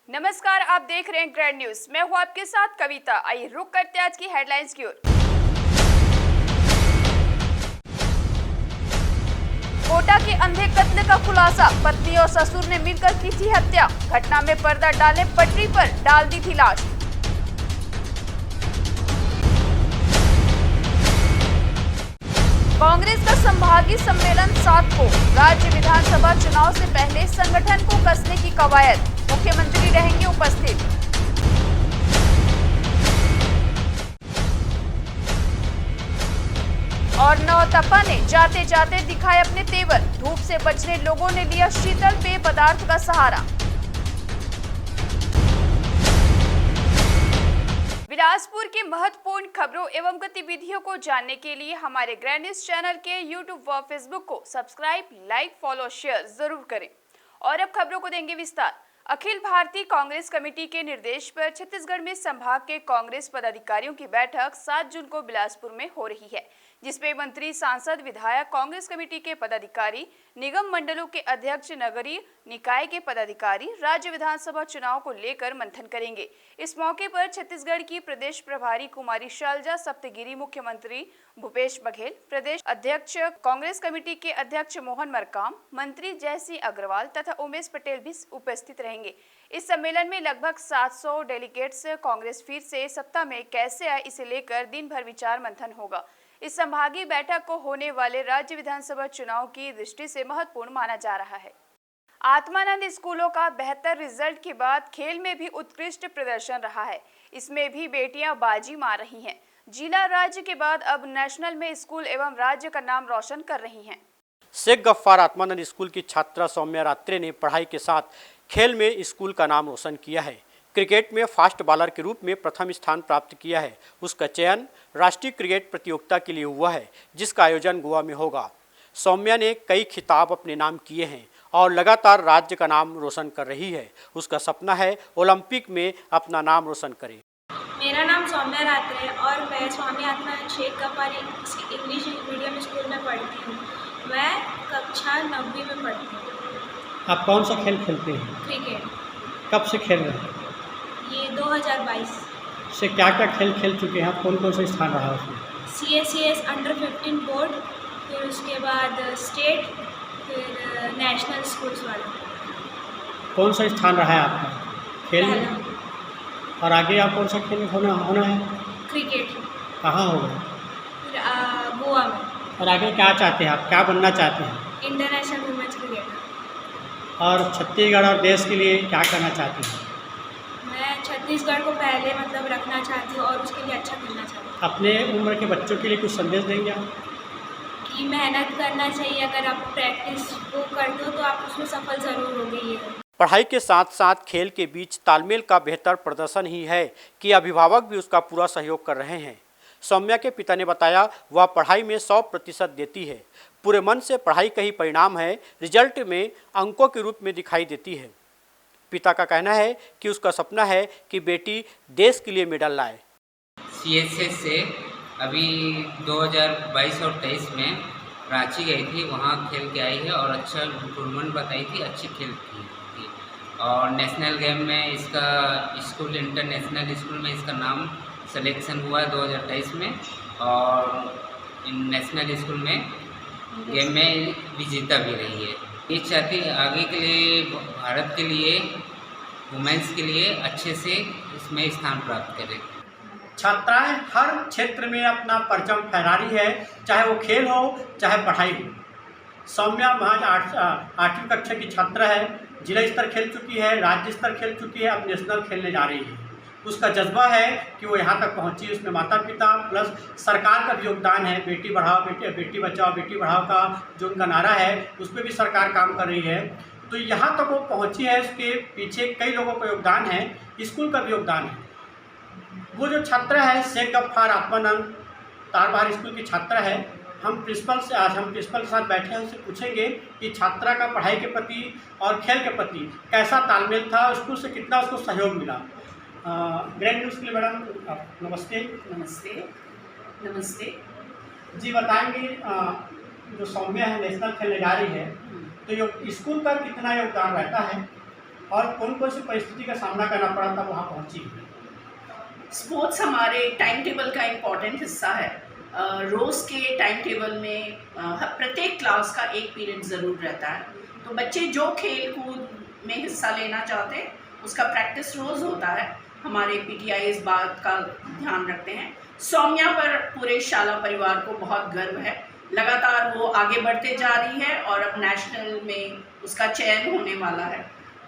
नमस्कार, आप देख रहे हैं ग्रैंड न्यूज। मैं हूं आपके साथ कविता। आइए रुक करते हैं आज की हेडलाइंस की ओर। कोटा के अंधे कत्ल का खुलासा, पत्नी और ससुर ने मिलकर की थी हत्या। घटना में पर्दा डाले पटरी पर डाल दी थी लाश। कांग्रेस का संभागीय सम्मेलन 7 को, राज्य विधानसभा चुनाव से पहले संगठन को कसने की कवायद, मुख्यमंत्री रहेंगे उपस्थित। और नौतपा ने जाते जाते दिखाए अपने तेवर, धूप से बचने लोगों ने लिया शीतल पेय पदार्थ का सहारा। बिलासपुर की महत्वपूर्ण खबरों एवं गतिविधियों को जानने के लिए हमारे ग्रैंड न्यूज चैनल के यूट्यूब व फेसबुक को सब्सक्राइब, लाइक, फॉलो, शेयर जरूर करें। और अब खबरों को देंगे विस्तार। अखिल भारतीय कांग्रेस कमेटी के निर्देश पर छत्तीसगढ़ में संभाग के कांग्रेस पदाधिकारियों की बैठक 7 जून को बिलासपुर में हो रही है, जिसमें मंत्री, सांसद, विधायक, कांग्रेस कमेटी के पदाधिकारी, निगम मंडलों के अध्यक्ष, नगरीय निकाय के पदाधिकारी राज्य विधानसभा चुनाव को लेकर मंथन करेंगे। इस मौके पर छत्तीसगढ़ की प्रदेश प्रभारी कुमारी शैलजा सप्तगिरी, मुख्यमंत्री भूपेश बघेल, प्रदेश अध्यक्ष कांग्रेस कमेटी के अध्यक्ष मोहन मरकाम, मंत्री जयसिंह अग्रवाल तथा उमेश पटेल भी उपस्थित रहेंगे। इस सम्मेलन में लगभग 700 डेलीगेट्स कांग्रेस फिर से सत्ता में कैसे आए, इसे लेकर दिन भर विचार मंथन होगा। इस संभागीय बैठक को होने वाले राज्य विधानसभा चुनाव की दृष्टि से महत्वपूर्ण माना जा रहा है। आत्मानंद स्कूलों का बेहतर रिजल्ट के बाद खेल में भी उत्कृष्ट प्रदर्शन रहा है। इसमें भी बेटियां बाजी मार रही हैं। जिला राज्य के बाद अब नेशनल में स्कूल एवं राज्य का नाम रोशन कर रही हैं। शेख गफ्फार आत्मानंद स्कूल की छात्रा सौम्या रात्रे ने पढ़ाई के साथ खेल में स्कूल का नाम रोशन किया है। क्रिकेट में फास्ट बॉलर के रूप में प्रथम स्थान प्राप्त किया है। उसका चयन राष्ट्रीय क्रिकेट प्रतियोगिता के लिए हुआ है, जिसका आयोजन गोवा में होगा। सौम्या ने कई खिताब अपने नाम किए हैं और लगातार राज्य का नाम रोशन कर रही है। उसका सपना है ओलंपिक में अपना नाम रोशन करे। मेरा नाम सौम्या रात्रे है और मैं Swami Atmanand Sheikh Gaffar English medium school में पढ़ती हूँ। मैं कक्षा 9वीं में पढ़ती हूँ। आप कौन सा खेल खेलते हैं? क्रिकेट। कब से खेल रहे हैं? ये 2022 से क्या क्या खेल खेल चुके हैं आप? कौन कौन सा स्थान रहा उसमें? CSCS अंडर 15 बोर्ड, फिर उसके बाद स्टेट, फिर नेशनल स्कूल्स वाला। कौन सा स्थान रहा है आपका खेल में? पहला। और आगे आप कौन सा खेल होना है? क्रिकेट। कहाँ होगा? फिर गोवा में। और आगे क्या चाहते हैं आप? क्या बनना चाहते हैं? International women's cricketer. और छत्तीसगढ़ और देश के लिए क्या करना चाहते हैं? मैं छत्तीसगढ़ को पहले रखना चाहती हूँ और उसके लिए अच्छा करना चाहती हूँ। अपने उम्र के बच्चों के लिए कुछ संदेश देंगे आप? कि मेहनत करना चाहिए। अगर आप प्रैक्टिस वो करते हो तो आप उसमें सफल ज़रूर होंगे। पढ़ाई के साथ साथ खेल के बीच तालमेल का बेहतर प्रदर्शन ही है कि अभिभावक भी उसका पूरा सहयोग कर रहे हैं। सौम्या के पिता ने बताया वह पढ़ाई में 100% देती है। पूरे मन से पढ़ाई का ही परिणाम है, रिजल्ट में अंकों के रूप में दिखाई देती है। पिता का कहना है कि उसका सपना है कि बेटी देश के लिए मेडल लाए। CSS से अभी 2022 और 23 में रांची गई थी, वहाँ खेल के आई है और अच्छा इम्प्रूवमेंट बताई थी, अच्छी खेल की थी। और नेशनल गेम में इसका स्कूल, इंटरनेशनल स्कूल में इसका नाम सिलेक्शन हुआ 2023 में और नेशनल स्कूल में गेम में विजेता भी रही है। ये चाहती है आगे के लिए, भारत के लिए, वुमेन्स के लिए अच्छे से इसमें स्थान प्राप्त करें। छात्राएं हर क्षेत्र में अपना परचम फहरा रही है, चाहे वो खेल हो चाहे पढ़ाई हो। सौम्या महज 8वीं कक्षा की छात्रा है। जिला स्तर खेल चुकी है, राज्य स्तर खेल चुकी है, अब नेशनल खेलने जा रही है। उसका जज्बा है कि वो यहाँ तक पहुँची। उसमें माता पिता प्लस सरकार का भी योगदान है। बेटी बढ़ाओ, बेटी बचाओ, बेटी बढ़ाओ का जो उनका नारा है, उस पर भी सरकार काम कर रही है। तो यहाँ तक वो पहुँची है, उसके पीछे कई लोगों का योगदान है, स्कूल का भी योगदान है। वो जो छात्रा है शेख गफ्फार आत्मानंद तारबहार स्कूल की छात्रा है। हम प्रिंसिपल के साथ बैठे हैं, उनसे पूछेंगे कि छात्रा का पढ़ाई के प्रति और खेल के प्रति कैसा तालमेल था, स्कूल से कितना उसको सहयोग मिला। ग्रैंड न्यूज़ के लिए मैडम आप नमस्ते। नमस्ते जी, बताएंगे जो सौम्या है नेशनल खेलने जा रही है, तो स्कूल का कितना योगदान रहता है? और कौन कौन सी परिस्थिति का सामना करना पड़ा था वहाँ पहुँची? स्पोर्ट्स हमारे टाइम टेबल का इम्पॉर्टेंट हिस्सा है। रोज़ के टाइम टेबल में प्रत्येक क्लास का एक पीरियड ज़रूर रहता है, तो बच्चे जो खेल कूद में हिस्सा लेना चाहते हैं उसका प्रैक्टिस रोज़ होता है। हमारे पीटीआई इस बात का ध्यान रखते हैं। सौम्या पर पूरे शाला परिवार को बहुत गर्व है। लगातार वो आगे बढ़ते जा रही है और अब नेशनल में उसका चयन होने वाला है,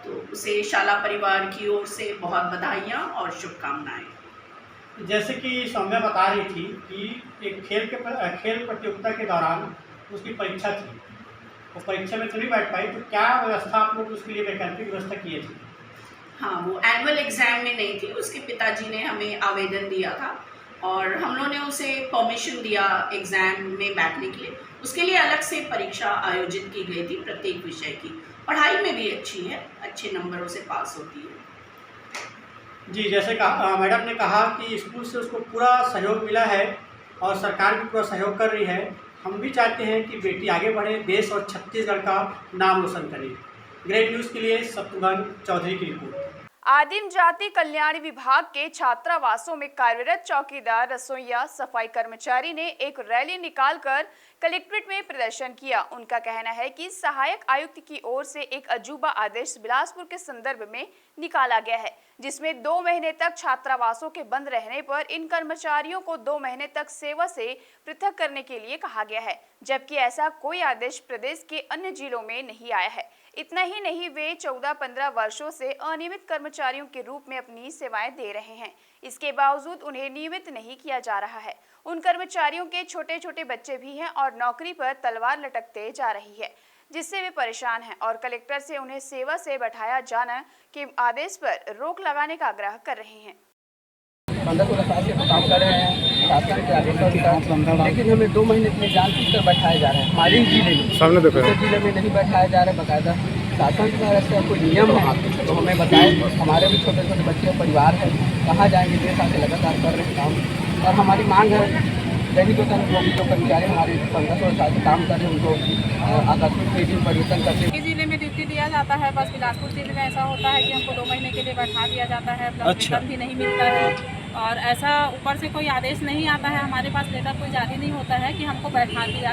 तो उसे शाला परिवार की ओर से बहुत बधाइयाँ और शुभकामनाएँ। जैसे कि सौम्या बता रही थी कि एक खेल प्रतियोगिता के दौरान उसकी परीक्षा थी, वो परीक्षा में तो नहीं बैठ पाई, तो क्या व्यवस्था आप लोग उसके लिए वैकल्पिक व्यवस्था किए थे? हाँ, वो एनुअल एग्ज़ाम में नहीं थी, उसके पिताजी ने हमें आवेदन दिया था और हम लोगों ने उसे परमिशन दिया एग्ज़ाम में बैठने के लिए। उसके लिए अलग से परीक्षा आयोजित की गई थी प्रत्येक विषय की। पढ़ाई में भी अच्छी है, अच्छे नंबरों से पास होती है। जी, जैसे मैडम ने कहा कि स्कूल से उसको पूरा सहयोग मिला है और सरकार भी पूरा सहयोग कर रही है। हम भी चाहते हैं कि बेटी आगे बढ़े, देश और छत्तीसगढ़ का नाम रोशन करे। ग्रेट न्यूज़ के लिए शत्रुघ्न चौधरी की रिपोर्ट। आदिम जाति कल्याण विभाग के छात्रावासों में कार्यरत चौकीदार, रसोइया, सफाई कर्मचारी ने एक रैली निकालकर कलेक्ट्रेट में प्रदर्शन किया। उनका कहना है कि सहायक आयुक्त की ओर से एक अजूबा आदेश बिलासपुर के संदर्भ में निकाला गया है, जिसमें 2 महीने तक छात्रावासों के बंद रहने पर इन कर्मचारियों को 2 महीने तक सेवा से पृथक करने के लिए कहा गया है, जबकि ऐसा कोई आदेश प्रदेश के अन्य जिलों में नहीं आया है। इतना ही नहीं, वे 14-15 वर्षों से अनियमित कर्मचारियों के रूप में अपनी सेवाएं दे रहे हैं। इसके बावजूद उन्हें नियमित नहीं किया जा रहा है। उन कर्मचारियों के छोटे छोटे बच्चे भी हैं और नौकरी पर तलवार लटकते जा रही है, जिससे वे परेशान हैं और कलेक्टर से उन्हें सेवा से बैठाया जाना के आदेश पर रोक लगाने का आग्रह कर रहे हैं। 15-16 साल से काम कर रहे हैं शासन के आदेश, लेकिन हमें 2 महीने के लिए जानबूझकर बैठाए जा रहे हैं। हमारे ही जिले में दूसरे जिले में नहीं बैठाया जा रहा है। बाकायदा शासन की तरफ से कोई नियम है तो हमें बताएं। हमारे भी छोटे छोटे बच्चे परिवार है, कहाँ जाएंगे? 1.5 साल से लगातार कर रहे हैं काम और हमारी मांग है दैनिक वेतन वो भी जो कर्मचारी हमारे 15-16 साल से काम कर रहे हैं उनको आकस्मिक वेतन परिवर्तन करके जिले में ड्यूटी दिया जाता है। बस बिलासपुर जिले में ऐसा होता है कि हमको 2 महीने के लिए बैठा दिया जाता है, प्लस वेतन भी नहीं मिलता है और ऐसा ऊपर से कोई आदेश नहीं आता है। हमारे पास लेटर कोई जारी नहीं होता है कि हमको बैठा दिया।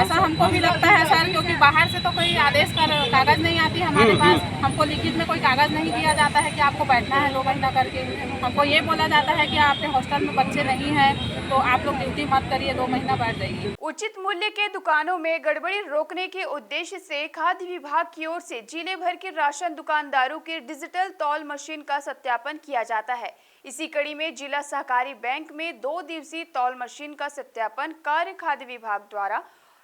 ऐसा हमको भी लगता है सर, क्योंकि बाहर से तो कोई आदेश का कागज़ नहीं आती हमारे पास। हमको लिखित में कोई कागज़ नहीं दिया जाता है कि आपको बैठना है 2 महीना करके। हमको ये बोला जाता है कि आपके हॉस्टल में बच्चे नहीं हैं तो आप लोग ड्यूटी मत करिए, 2 महीना बैठ जाइए। उचित मूल्य के दुकानों में गड़बड़ी रोकने के उद्देश्य से खाद्य विभाग की ओर से जिले भर के राशन दुकानदारों की डिजिटल तौल मशीन का सत्यापन किया जाता है। इसी कड़ी में जिला सहकारी बैंक में 2 दिवसीय तौल मशीन का सत्यापन कार्य खाद्य विभाग द्वारा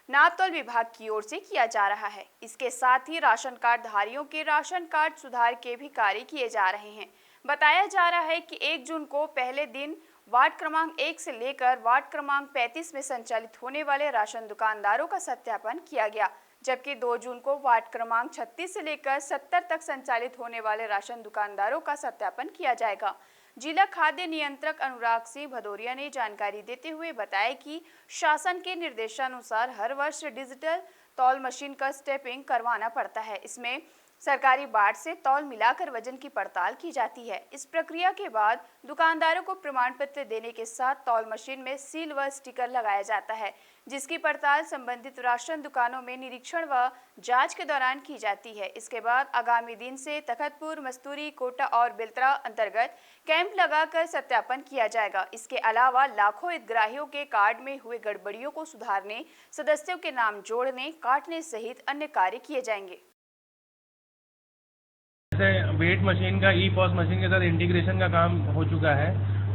नापतौल विभाग की ओर से किया जा रहा है। इसके साथ ही राशन कार्ड धारियों के राशन कार्ड सुधार के भी कार्य किए जा रहे हैं। बताया जा रहा है कि 1 जून को पहले दिन वार्ड क्रमांक 1 से लेकर वार्ड क्रमांक 35 में संचालित होने वाले राशन दुकानदारों का सत्यापन किया गया, जबकि 2 जून को वार्ड क्रमांक 36 से लेकर 70 तक संचालित होने वाले राशन दुकानदारों का सत्यापन किया जाएगा। जिला खाद्य नियंत्रक अनुराग सिंह भदौरिया ने जानकारी देते हुए बताया कि शासन के निर्देशानुसार हर वर्ष डिजिटल तौल मशीन का स्टैंपिंग करवाना पड़ता है। इसमें सरकारी बाट से तौल मिलाकर वजन की पड़ताल की जाती है। इस प्रक्रिया के बाद दुकानदारों को प्रमाण पत्र देने के साथ तौल मशीन में सील व स्टिकर लगाया जाता है, जिसकी पड़ताल संबंधित राशन दुकानों में निरीक्षण व जांच के दौरान की जाती है। इसके बाद आगामी दिन से तखतपुर, मस्तूरी, कोटा और बेलतरा अंतर्गत कैंप लगाकर सत्यापन किया जाएगा। इसके अलावा लाखों हितग्राहियों के कार्ड में हुए गड़बड़ियों को सुधारने, सदस्यों के नाम जोड़ने, काटने सहित अन्य कार्य किए जाएंगे। जैसे वेट मशीन का ई-पॉस मशीन के साथ इंटीग्रेशन का काम हो चुका है,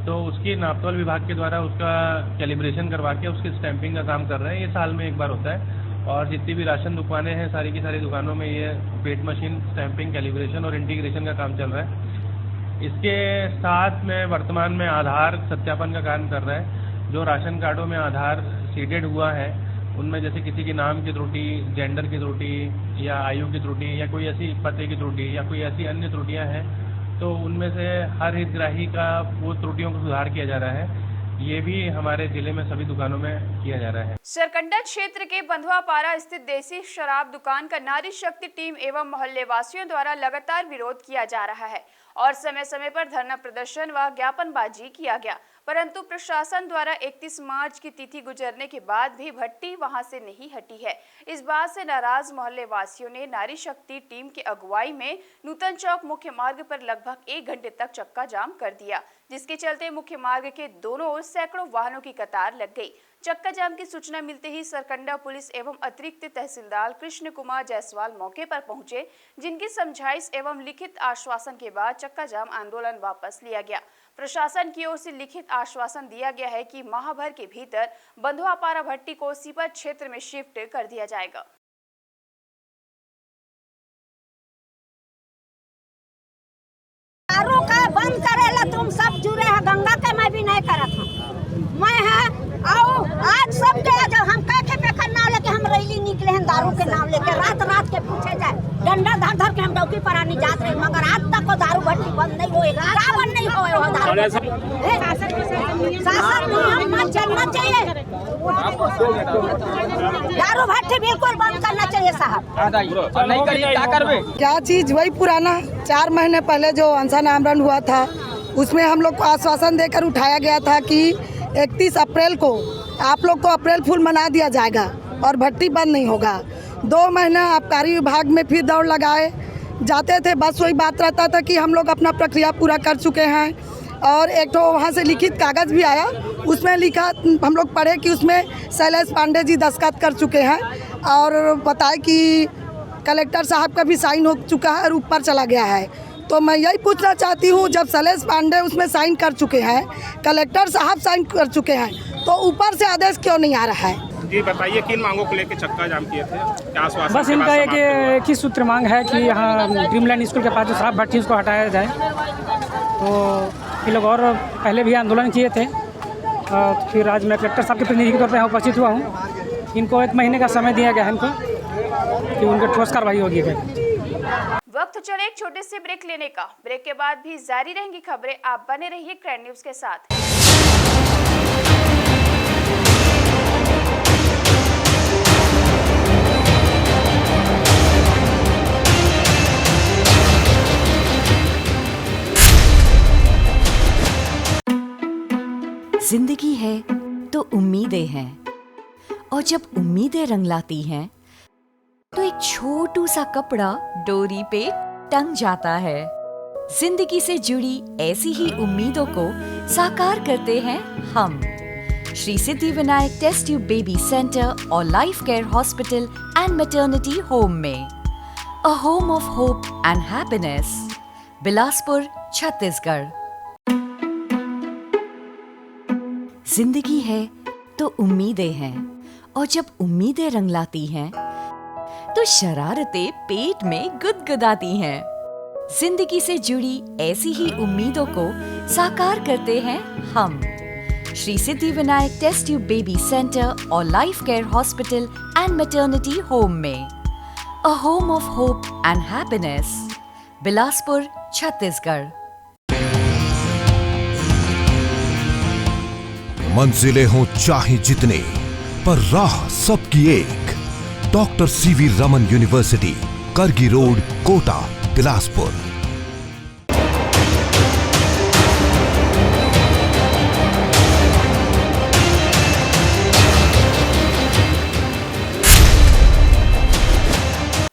तो उसकी नापतौल विभाग के द्वारा उसका कैलिब्रेशन करवा के उसकी स्टैंपिंग का काम कर रहे हैं। ये साल में एक बार होता है और जितनी भी राशन दुकानें हैं सारी की सारी दुकानों में ये वेट मशीन स्टैंपिंग, कैलिब्रेशन और इंटीग्रेशन का काम चल रहा है। इसके साथ में वर्तमान में आधार सत्यापन का काम कर रहा है। जो राशन कार्डों में आधार सीडेड हुआ है उनमें जैसे किसी के नाम की त्रुटि, जेंडर की त्रुटि या आयु की त्रुटि या कोई ऐसी पते की त्रुटि या कोई ऐसी अन्य त्रुटियां हैं, तो उनमें से हर हितग्राही का वो त्रुटियों को सुधार किया जा रहा है। ये भी हमारे ज़िले में सभी दुकानों में किया जा रहा है। सरकंडा क्षेत्र के बंधुआपारा स्थित देसी शराब दुकान का नारी शक्ति टीम एवं मोहल्ले वासियों द्वारा लगातार विरोध किया जा रहा है और समय समय पर धरना प्रदर्शन व ज्ञापनबाजी किया गया, परंतु प्रशासन द्वारा 31 मार्च की तिथि गुजरने के बाद भी भट्टी वहां से नहीं हटी है। इस बात से नाराज मोहल्ले वासियों ने नारी शक्ति टीम के अगुवाई में नूतन चौक मुख्य मार्ग पर लगभग 1 घंटे तक चक्का जाम कर दिया, जिसके चलते मुख्य मार्ग के दोनों ओर सैकड़ों वाहनों की कतार लग गई। चक्का जाम की सूचना मिलते ही सरकंडा पुलिस एवं अतिरिक्त तहसीलदार कृष्ण कुमार जायसवाल मौके पर पहुंचे, जिनकी समझाइश एवं लिखित आश्वासन के बाद चक्का जाम आंदोलन वापस लिया गया। प्रशासन की ओर से लिखित आश्वासन दिया गया है कि माह भर के भीतर बंधुआपारा भट्टी को सीपत क्षेत्र में शिफ्ट कर दिया जाएगा। दारू का बंद करेला तुम सब जुड़े हैं, गंगा के मैं भी नहीं करत हूँ, मैं है आओ आज सब के जब हम कैके पे नाम लेके हम रैली निकले हैं, दारू के नाम लेके रात रात के पूछे जाए, डंडा धर धर के हम डौकी परानी जात रहे, मगर आज तक वो दारू भट्टी बंद नहीं होएगा, रावण नहीं होएगा दारू। शासन नियम मत चलना चाहिए, दारू भट्टी बिल्कुल बंद करना चाहिए साहब। नहीं करिए क्या करबे? क्या चीज वही पुराना 4 महीने पहले जो अनशन आमरण हुआ था, उसमें हम लोग को आश्वासन देकर उठाया गया था कि 31 अप्रैल को आप लोग को अप्रैल फूल मना दिया जाएगा और भट्टी बंद नहीं होगा। 2 महीना आबकारी विभाग में फिर दौड़ लगाए जाते थे, बस वही बात रहता था कि हम लोग अपना प्रक्रिया पूरा कर चुके हैं और एक तो वहाँ से लिखित कागज़ भी आया, उसमें लिखा हम लोग पढ़े कि उसमें शैलेश पांडे जी दस्तखत कर चुके हैं और बताए कि कलेक्टर साहब का भी साइन हो चुका है और ऊपर चला गया है। तो मैं यही पूछना चाहती हूँ, जब शैलेश पांडे उसमें साइन कर चुके हैं, कलेक्टर साहब साइन कर चुके हैं, तो ऊपर से आदेश क्यों नहीं आ रहा है? जी बताइए, किन मांगों को लेकर चक्का जाम किए थे? क्या आश्वासन? बस इनका एक ही सूत्र मांग है कि यहाँ ड्रीमलैंड स्कूल के पास जो शराब भट्टी उसको हटाया जाए। तो ये लोग और पहले भी आंदोलन किए थे, फिर आज मैं कलेक्टर साहब के प्रतिनिधि के तौर पर यहाँ उपस्थित हुआ हूँ। इनको 1 महीने का समय दिया गया है इनको कि उनके ठोस कार्रवाई होगी। वक्त चले एक छोटे से ब्रेक लेने का। ब्रेक के बाद भी जारी रहेंगी खबरें, आप बने रहिए ग्रैंड न्यूज के साथ। जिंदगी है तो उम्मीदें हैं, और जब उम्मीदें रंग लाती हैं तो एक छोटू सा कपड़ा डोरी पे टंग जाता है। जिंदगी से जुड़ी ऐसी ही उम्मीदों को साकार करते हैं हम Shri Siddhi Vinayak test tube baby centre और life care hospital and maternity home में। A home of hope and happiness, Bilaspur, Chhattisgarh. जिंदगी है तो उम्मीदें हैं, और जब उम्मीदें रंग लाती हैं तो शरारतें पेट में गुदगुदाती हैं। जिंदगी से जुड़ी ऐसी ही उम्मीदों को साकार करते हैं हम Shri Siddhi Vinayak test tube baby centre और life care hospital and maternity home में। A home of hope and happiness, Bilaspur, Chhattisgarh. मंजिलें हों चाहे जितने, पर राह सबकी एक। Doctor CV Raman university, Kargi road, Kota, Bilaspur.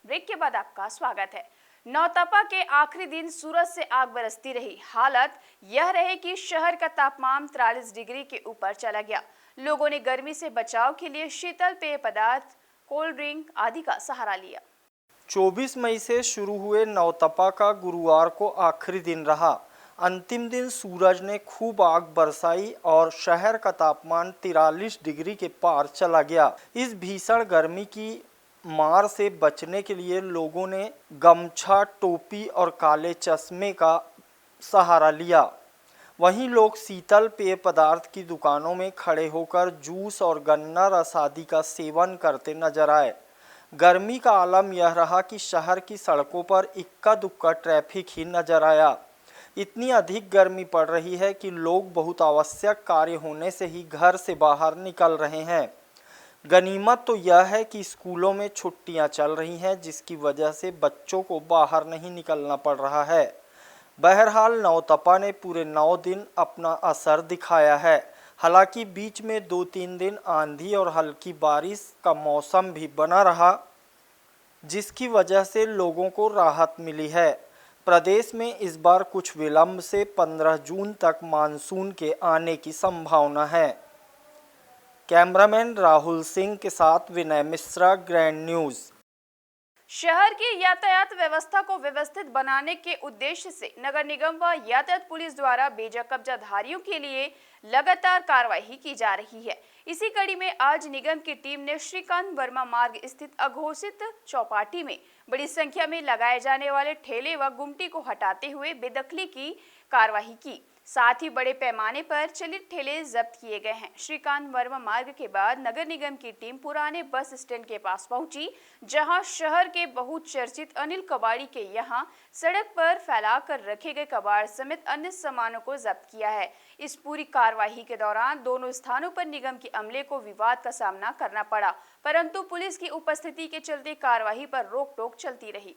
Break के बाद आपका स्वागत है। नौतपा के आखिरी दिन सूरज से आग बरसती रही। हालत यह रही कि शहर का तापमान 43 डिग्री के ऊपर चला गया। लोगों ने गर्मी से बचाव के लिए शीतल पेय पदार्थ, कोल्ड ड्रिंक आदि का सहारा लिया। 24 मई से शुरू हुए नौतपा का गुरुवार को आखिरी दिन रहा। अंतिम दिन सूरज ने खूब आग बरसाई और शहर का तापमान 43 डिग्री के पार चला गया। इस भीषण गर्मी की मार से बचने के लिए लोगों ने गमछा, टोपी और काले चश्मे का सहारा लिया। वहीं लोग शीतल पेय पदार्थ की दुकानों में खड़े होकर जूस और गन्ना रस आदि का सेवन करते नजर आए। गर्मी का आलम यह रहा कि शहर की सड़कों पर इक्का दुक्का ट्रैफिक ही नजर आया। इतनी अधिक गर्मी पड़ रही है कि लोग बहुत आवश्यक कार्य होने से ही घर से बाहर निकल रहे हैं। गनीमत तो यह है कि स्कूलों में छुट्टियां चल रही हैं, जिसकी वजह से बच्चों को बाहर नहीं निकलना पड़ रहा है। बहरहाल नौतपा ने पूरे 9 दिन अपना असर दिखाया है। हालांकि बीच में 2-3 दिन आंधी और हल्की बारिश का मौसम भी बना रहा, जिसकी वजह से लोगों को राहत मिली है। प्रदेश में इस बार कुछ विलंब से 15 जून तक मानसून के आने की संभावना है। कैमरामैन राहुल सिंह के साथ विनय मिश्रा, ग्रैंड न्यूज़। शहर की यातायात व्यवस्था को व्यवस्थित बनाने के उद्देश्य से नगर निगम व यातायात पुलिस द्वारा बेजा कब्जाधारियों के लिए लगातार कार्रवाई की जा रही है। इसी कड़ी में आज निगम की टीम ने श्रीकांत वर्मा मार्ग स्थित अघोषित चौपाटी में बड़ी संख्या में लगाए जाने वाले ठेले व गुमटी को हटाते हुए बेदखली की कार्रवाई की। साथ ही बड़े पैमाने पर चलित ठेले जब्त किए गए हैं। श्रीकांत वर्मा मार्ग के बाद नगर निगम की टीम पुराने बस स्टैंड के पास पहुंची, जहां शहर के बहुचर्चित अनिल कबाड़ी के यहां सड़क पर फैलाकर रखे गए कबाड़ समेत अन्य सामानों को जब्त किया है। इस पूरी कार्रवाई के दौरान दोनों स्थानों पर निगम के अमले को विवाद का सामना करना पड़ा, परंतु पुलिस की उपस्थिति के चलते कार्रवाई पर रोक टोक चलती रही।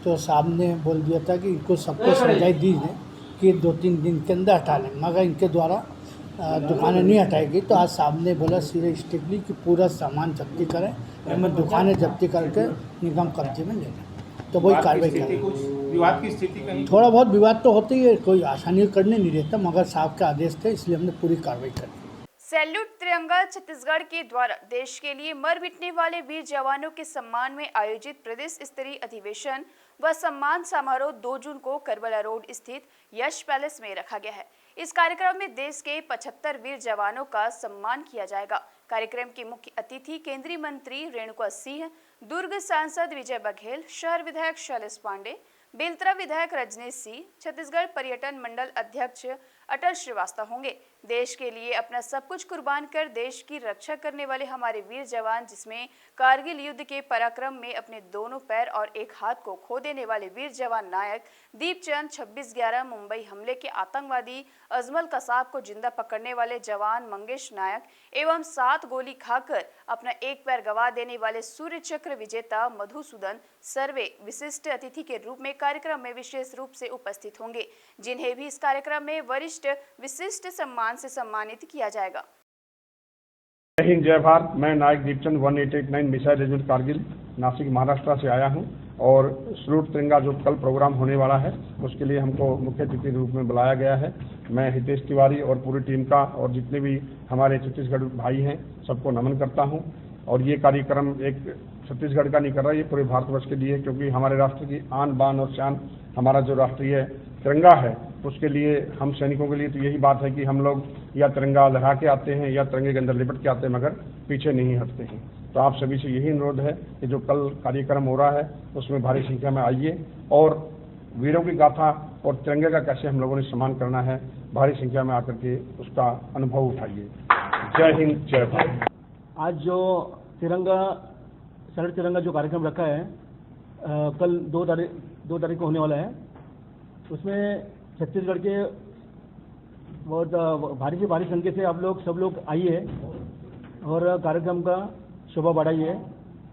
तो साहब ने बोल दिया था कि इनको सबको समझाई दीजिए कि 2-3 दिन के अंदर हटा लें, मगर इनके द्वारा दुकानें नहीं हटाएगी। तो आज साहब ने बोला सीधे स्ट्रिक्टली कि पूरा सामान जब्ती करें, हमें दुकानें जब्ती करके निगम कब्जे में ले लें। तो वही कार्रवाई करें। विवाद की स्थिति कहीं थोड़ा बहुत विवाद तो होती है, कोई आसानी करने नहीं रहता, मगर साहब के आदेश थे इसलिए हमने पूरी कार्रवाई करी। सैल्यूट तिरंगा छत्तीसगढ़ के द्वारा देश के लिए मर मिटने वाले वीर जवानों के सम्मान में आयोजित प्रदेश स्तरीय अधिवेशन व सम्मान समारोह 2 जून को करबला रोड स्थित यश पैलेस में रखा गया है। इस कार्यक्रम में देश के 75 वीर जवानों का सम्मान किया जाएगा। कार्यक्रम के मुख्य अतिथि केंद्रीय मंत्री रेणुका सिंह, दुर्ग सांसद विजय बघेल, शहर विधायक शैलेश पांडे, बेलतरा विधायक रजनीश सिंह, छत्तीसगढ़ पर्यटन मंडल अध्यक्ष अटल श्रीवास्तव होंगे। देश के लिए अपना सब कुछ कुर्बान कर देश की रक्षा करने वाले हमारे वीर जवान, जिसमें कारगिल युद्ध के पराक्रम में अपने दोनों पैर और एक हाथ को खो देने वाले वीर जवान नायक दीपचंद, 26/11 मुंबई हमले के आतंकवादी अजमल कसाब को जिंदा पकड़ने वाले जवान मंगेश नायक एवं 7 गोली खाकर अपना एक पैर गंवा देने वाले सूर्य चक्र विजेता मधुसूदन सर्वे विशिष्ट अतिथि के रूप में कार्यक्रम में विशेष रूप से उपस्थित होंगे, जिन्हें भी इस कार्यक्रम में वरिष्ठ विशिष्ट सम्मान से सम्मानित किया जाएगा। जय हिंद, जय भारत। मैं नायक दीपचंद 1889 मिसाइल रेजिमेंट कारगिल नासिक महाराष्ट्र से आया हूं और सैल्यूट तिरंगा जो कल प्रोग्राम होने वाला है उसके लिए हमको मुख्य अतिथि के रूप में बुलाया गया है। मैं हितेश तिवारी और पूरी टीम का और जितने भी हमारे छत्तीसगढ़ भाई हैं सबको नमन करता हूं। और ये कार्यक्रम एक छत्तीसगढ़ का नहीं कर रहा, ये पूरे भारतवर्ष के लिए, क्योंकि हमारे राष्ट्र की आन बान और शान हमारा जो राष्ट्रीय तिरंगा है उसके लिए हम सैनिकों के लिए तो यही बात है कि हम लोग या तिरंगा लहरा के आते हैं या तिरंगे के अंदर लिपट के आते हैं, मगर पीछे नहीं हटते हैं। तो आप सभी से यही अनुरोध है कि जो कल कार्यक्रम हो रहा है उसमें भारी संख्या में आइए और वीरों की गाथा और तिरंगे का कैसे हम लोगों ने सम्मान करना है, भारी संख्या में आकर के उसका अनुभव उठाइए। जय हिंद, जय भारत। आज जो तिरंगा सैल्यूट तिरंगा जो कार्यक्रम रखा है कल 2 तारीख को होने वाला है, उसमें छत्तीसगढ़ के बहुत भारी से भारी संख्या से आप लोग सब लोग आइए और कार्यक्रम का शोभा बढ़ाइए।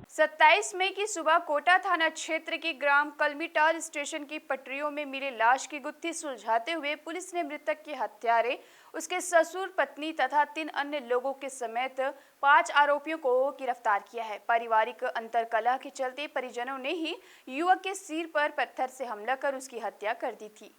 27 मई की सुबह कोटा थाना क्षेत्र के ग्राम कलमीटार स्टेशन की पटरियों में मिले लाश की गुत्थी सुलझाते हुए पुलिस ने मृतक के हत्यारे, उसके ससुर, पत्नी तथा 3 अन्य लोगों के समेत 5 आरोपियों को गिरफ्तार किया है। पारिवारिक अंतरकलह के चलते परिजनों ने ही युवक के सिर पर पत्थर से हमला कर उसकी हत्या कर दी थी।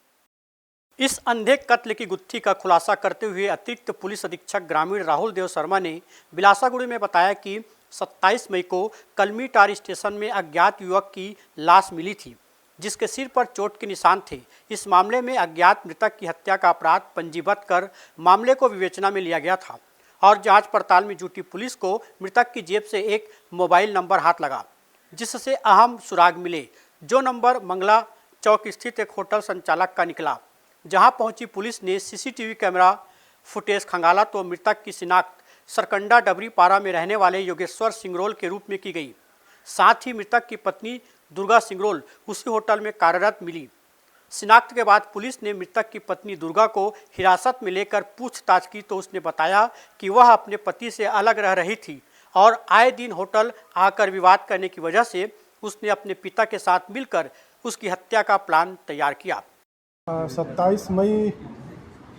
इस अंधे कत्ल की गुत्थी का खुलासा करते हुए अतिरिक्त पुलिस अधीक्षक ग्रामीण राहुल देव शर्मा ने बिलासागुड़ी में बताया कि 27 मई को कलमीटार स्टेशन में अज्ञात युवक की लाश मिली थी, जिसके सिर पर चोट के निशान थे। इस मामले में अज्ञात मृतक की हत्या का अपराध पंजीबद्ध कर मामले को विवेचना में लिया गया था और जांच पड़ताल में जुटी पुलिस को मृतक की जेब से एक मोबाइल नंबर हाथ लगा, जिससे अहम सुराग मिले। जो नंबर मंगला चौक स्थित एक होटल संचालक का निकला। जहां पहुंची पुलिस ने सीसीटीवी कैमरा फुटेज खंगाला तो मृतक की शिनाख्त सरकंडा डबरी पारा में रहने वाले योगेश्वर सिंगरोल के रूप में की गई। साथ ही मृतक की पत्नी दुर्गा सिंगरोल उसी होटल में कार्यरत मिली। शिनाख्त के बाद पुलिस ने मृतक की पत्नी दुर्गा को हिरासत में लेकर पूछताछ की तो उसने बताया कि वह अपने पति से अलग रह रही थी और आए दिन होटल आकर विवाद करने की वजह से उसने अपने पिता के साथ मिलकर उसकी हत्या का प्लान तैयार किया। 27 मई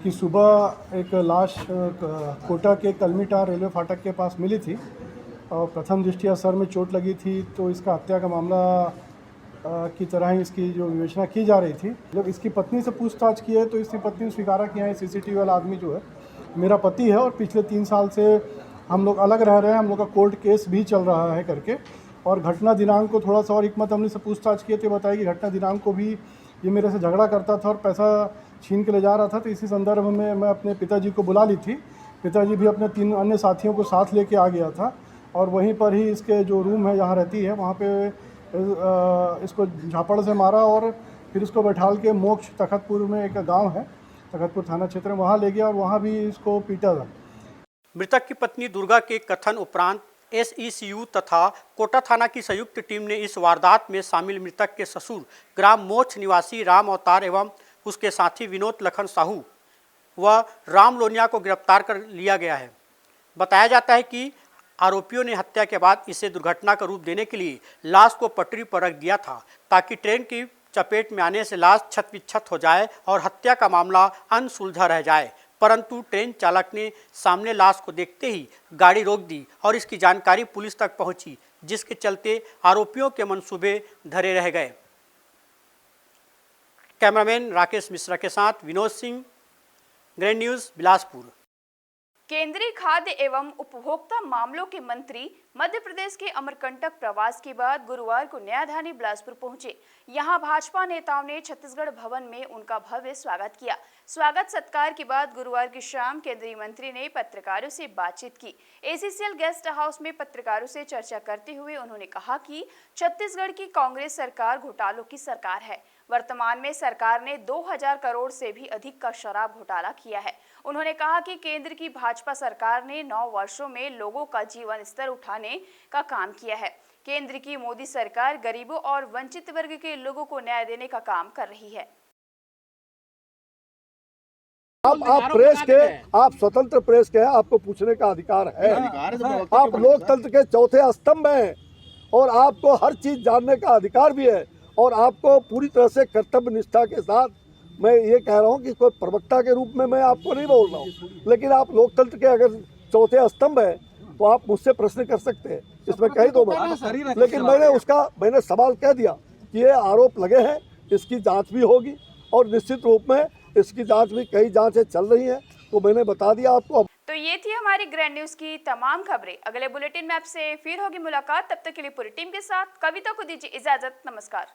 की सुबह एक लाश कोटा के कलमीटा रेलवे फाटक के पास मिली थी और प्रथम दृष्टया सर में चोट लगी थी, तो इसका हत्या का मामला की तरह ही इसकी जो विवेचना की जा रही थी। जब इसकी पत्नी से पूछताछ की है तो इसकी पत्नी ने स्वीकारा किया है सीसीटीवी वाला आदमी जो है मेरा पति है और पिछले 3 साल से हम लोग अलग रह रहे हैं, हम लोग का कोर्ट केस भी चल रहा है करके। और घटना दिनांक को थोड़ा सा और हिकमत अमली से पूछताछ किए तो बताया कि घटना दिनांक को भी ये मेरे से झगड़ा करता था और पैसा छीन के ले जा रहा था। तो इसी संदर्भ में मैं अपने पिताजी को बुला ली थी। पिताजी भी अपने 3 अन्य साथियों को साथ लेके आ गया था और वहीं पर ही इसके जो रूम है जहाँ रहती है वहाँ पे इसको झापड़ से मारा और फिर इसको बैठाल के मोक्ष तखतपुर में एक गांव है, तखतपुर थाना क्षेत्र में, वहाँ ले गया और वहाँ भी इसको पीटा था। मृतक की पत्नी दुर्गा के कथन उपरांत SECU तथा कोटा थाना की संयुक्त टीम ने इस वारदात में शामिल मृतक के ससुर ग्राम मोक्ष निवासी राम अवतार एवं उसके साथी विनोद लखन साहू व राम लोनिया को गिरफ्तार कर लिया गया है। बताया जाता है कि आरोपियों ने हत्या के बाद इसे दुर्घटना का रूप देने के लिए लाश को पटरी पर रख दिया था ताकि ट्रेन की चपेट में आने से लाश छत-विक्षत हो जाए और हत्या का मामला अनसुलझा रह जाए। परंतु ट्रेन चालक ने सामने लाश को देखते ही गाड़ी रोक दी और इसकी जानकारी पुलिस तक पहुंची, जिसके चलते आरोपियों के मंसूबे धरे रह गए। कैमरामैन राकेश मिश्रा के साथ विनोद सिंह, ग्रैंड न्यूज बिलासपुर। केंद्रीय खाद्य एवं उपभोक्ता मामलों के मंत्री मध्य प्रदेश के अमरकंटक प्रवास के बाद गुरुवार को न्यायधानी बिलासपुर पहुंचे। यहां भाजपा नेताओं ने छत्तीसगढ़ भवन में उनका भव्य स्वागत किया। स्वागत सत्कार के बाद गुरुवार की शाम केंद्रीय मंत्री ने पत्रकारों से बातचीत की। ACCL गेस्ट हाउस में पत्रकारों से चर्चा करते हुए उन्होंने कहा कि छत्तीसगढ़ की कांग्रेस सरकार घोटालों की सरकार है। वर्तमान में सरकार ने 2000 करोड़ से भी अधिक का शराब घोटाला किया है। उन्होंने कहा कि केंद्र की भाजपा सरकार ने 9 वर्षों में लोगों का जीवन स्तर उठाने का काम किया है। केंद्र की मोदी सरकार गरीबों और वंचित वर्ग के लोगों को न्याय देने का काम कर रही है। आप प्रेस के, आप स्वतंत्र प्रेस के हैं, आपको पूछने का अधिकार है। आप लोकतंत्र के चौथे स्तंभ हैं और आपको हर चीज जानने का अधिकार भी है और आपको पूरी तरह से कर्तव्य निष्ठा के साथ मैं ये कह रहा हूँ कि कोई प्रवक्ता के रूप में मैं आपको नहीं बोल रहा हूँ, लेकिन आप लोकतंत्र के अगर चौथे स्तंभ है तो आप मुझसे प्रश्न कर सकते हैं, इसमें कही दो बात। लेकिन मैंने सवाल कह दिया कि ये आरोप लगे हैं, इसकी जांच भी होगी और निश्चित रूप में इसकी जांच भी कई जांचें चल रही हैं, तो मैंने बता दिया आपको। तो ये थी हमारी ग्रैंड न्यूज की तमाम खबरें। अगले बुलेटिन में आपसे फिर होगी मुलाकात। तब तक के लिए पूरी टीम के साथ कविता को दीजिए इजाजत। नमस्कार।